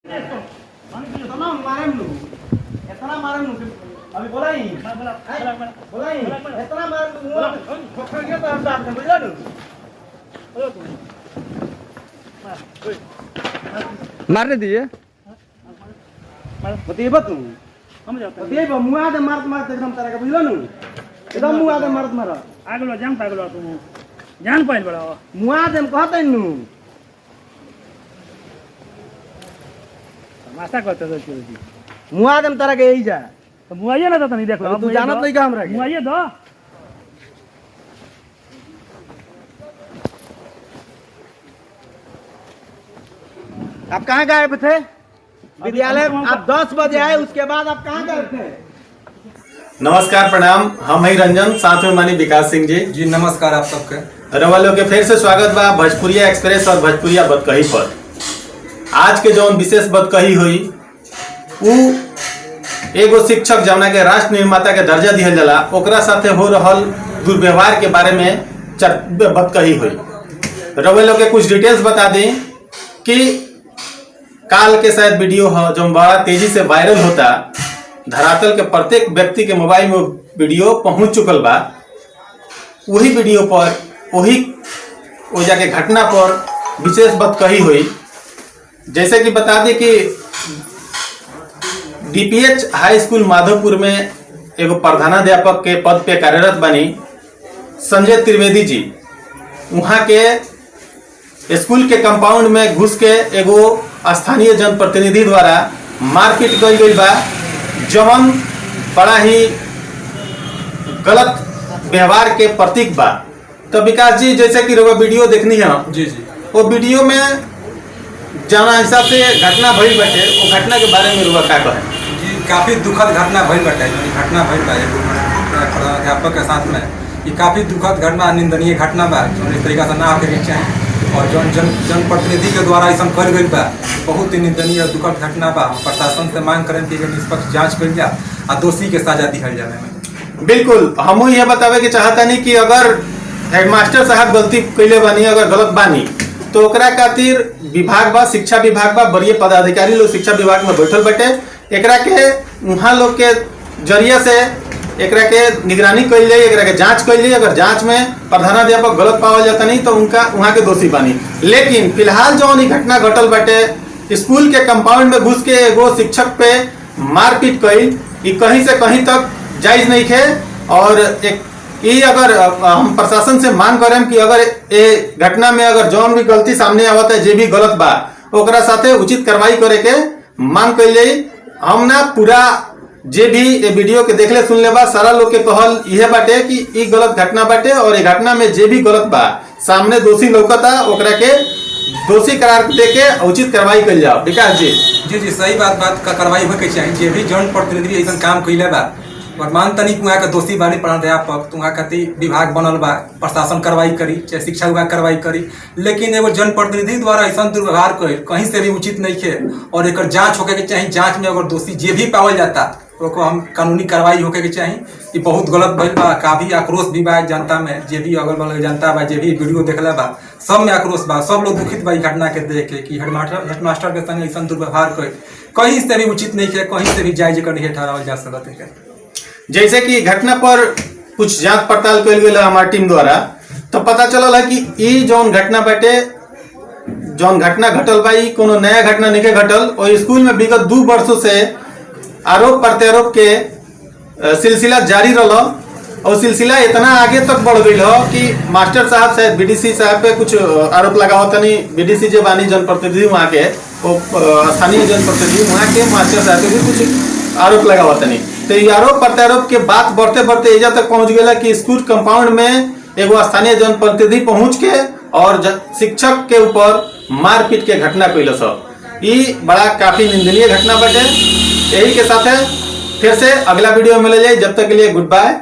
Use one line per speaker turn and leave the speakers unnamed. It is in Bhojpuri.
अभी बोला ही इतना
मारने दीजिए
बतेबा तू बतेबा मुआ दे मारत मारत एकदम तरह का बुझलो नु एकदम मुआ दे मारत मारत
आगलो जान पागलो तू जान पाइल बड़ा
मुआ दे कहते नु
मासा करते तो चोरी
मुआ दे तरह के यही जा
तो मुआइए ना तो नहीं देख लो
तू जानत नहीं का हमरा के
मुआइए दो
आप कहाँ गए थे विद्यालय? आप 10 बजे आए, उसके बाद आप कहाँ गए थे?
नमस्कार प्रणाम, हम ही रंजन, साथ में मानी विकास सिंह जी।
जी नमस्कार आप सबके।
रवा लोग के फिर से स्वागत बा भोजपुरिया एक्सप्रेस और भोजपुरिया बतकही पर। आज के जो विशेष बतकही हुई उ एगो शिक्षक जौना के राष्ट्र निर्माता के दर्जा दिया जाला ओकरा साथे हो रहल दुर्व्यवहार के बारे में बतकही हुई। रवा लोग के कुछ डिटेल्स बता दें कि काल के शायद वीडियो है जो बड़ा तेजी से वायरल होता, धरातल के प्रत्येक व्यक्ति के मोबाइल में वीडियो पहुंच चुकल बा। वही वीडियो पर वही के घटना पर विशेष बतकही हुई। जैसे कि बता दें कि डीपीएच हाई स्कूल माधोपुर में एगो प्रधानाध्यापक के पद पे कार्यरत बनी संजय त्रिवेदी जी। वहाँ के स्कूल के कंपाउंड में घुस के एगो स्थानीय जनप्रतिनिधि द्वारा मारपीट कई गई बा, जवन बड़ा ही गलत व्यवहार के प्रतीक बा। तो विकास जी जैसे कि वीडियो देखनी है
जी जी
वो वीडियो में जाना हिसाब से घटना भइल बाटे, वो घटना के बारे में रुआ का कहे?
जी काफ़ी दुखद घटना भइल बाटे। घटना भइल बा अध्यापक के साथ में, ये काफ़ी दुखद घटना, निंदनीय घटना बा। इस तरीका से ना होके के चाहिए और जन जनप्रतिनिधि के द्वारा ऐसा कर गई बा, बहुत ही निंदनीय और दुखद घटना बा। प्रशासन से मांग करें कि निष्पक्ष जांच कर जा और दोषी के सजा दिहल जाए।
बिल्कुल, हम ये बतावे के चाहता नहीं कि अगर हेडमास्टर साहब गलती कैले बानी, अगर गलत बानी तो ओकरा खातिर विभाग बा, शिक्षा विभाग बा, वरीय पदाधिकारी लोग शिक्षा विभाग में बैठल बैठे एकरा के वहाँ लोग के जरिए से एकरा के निगरानी कैल जाए, एकरा के जांच कैल जाए। अगर जांच में प्रधानाध्यापक गलत पावल जाता नहीं तो उनका वहाँ के दोषी बानी। लेकिन फिलहाल जो घटना घटल बाटे, स्कूल के कंपाउंड में घुस के एगो शिक्षक पे मारपीट कैल, ये कहीं से कहीं तक जायज नहीं है। और एक ये अगर हम प्रशासन से मांग करें कि अगर ये घटना में अगर जौन भी गलती सामने आवत है, जे भी गलत बा ओकरा साथे उचित कार्रवाई करे के मांग कैल जाए। हम ना पूरा जे भी ये वीडियो के देखले सुनले बा, सारा लोग के कहल यह बाटे कि ये गलत घटना बाटे और ये घटना में जे भी गलत बा सामने दोषी लौकता ओकरा के दोषी करार दे के उचित कार्रवाई कल जाओ। विकास जी
जी सही बात का कार्रवाई होके चाहिए। जे भी जनप्रतिनिधि ऐसा काम कैले बा और मानता नहीं वहाँ का दोषी बानी प्राध्यापक, तो वहाँ खातिर विभाग बनल बा, प्रशासन कार्रवाई करी, चाहे शिक्षा विभाग कार्रवाई करी। लेकिन एगो जनप्रतिनिधि द्वारा ऐसा दुर्व्यवहार कर कहीं से भी उचित नहीं है और एक जांच होके के चाहिए। जांच में अगर दोषी जे भी पावल जाता तो हम कानूनी कार्रवाई होके के चाहिए। ये बहुत गलत भइल बा, काफी आक्रोश भी बा जनता में। जे भी अगल बगल जनता बा, जे भी वीडियो देखला बा, सब में आक्रोश बा। सब लोग दुखित बा घटना के देख के कि हेडमास्टर के संग ऐसा दुर्व्यवहार कर कहीं से भी उचित नहीं है, कहीं से भी जायज कर नहीं ठहरावल जा सकता है।
जैसे कि घटना पर कुछ जांच पड़ताल कल गई हमारी टीम द्वारा, तो पता चलल है कि ये जौन घटना बाटे, जौन घटना घटल बा ई कोनो नया घटना नहीं घटल। और स्कूल में विगत 2 वर्षों से आरोप प्रत्यारोप के सिलसिला जारी रहा और सिलसिला इतना आगे तक बढ़ गई हो कि मास्टर साहब शायद बीडीसी साहब पे कुछ आरोप लगा होता नहीं। बीडीसी जो बानी जनप्रतिनिधि वहाँ के, वो स्थानीय जनप्रतिनिधि वहाँ के मास्टर साहब पे भी कुछ आरोप लगा होता नहीं। तो ये आरोप प्रत्यारोप के बात बढ़ते बढ़ते एजा तक पहुंच गया कि स्कूल कंपाउंड में एगो स्थानीय जनप्रतिनिधि पहुंच के और शिक्षक के ऊपर मारपीट के घटना कैलस। ये बड़ा काफी निंदनीय घटना बटे। यही के साथ फिर से अगला वीडियो में मिल जाए। जब तक के लिए गुड बाय।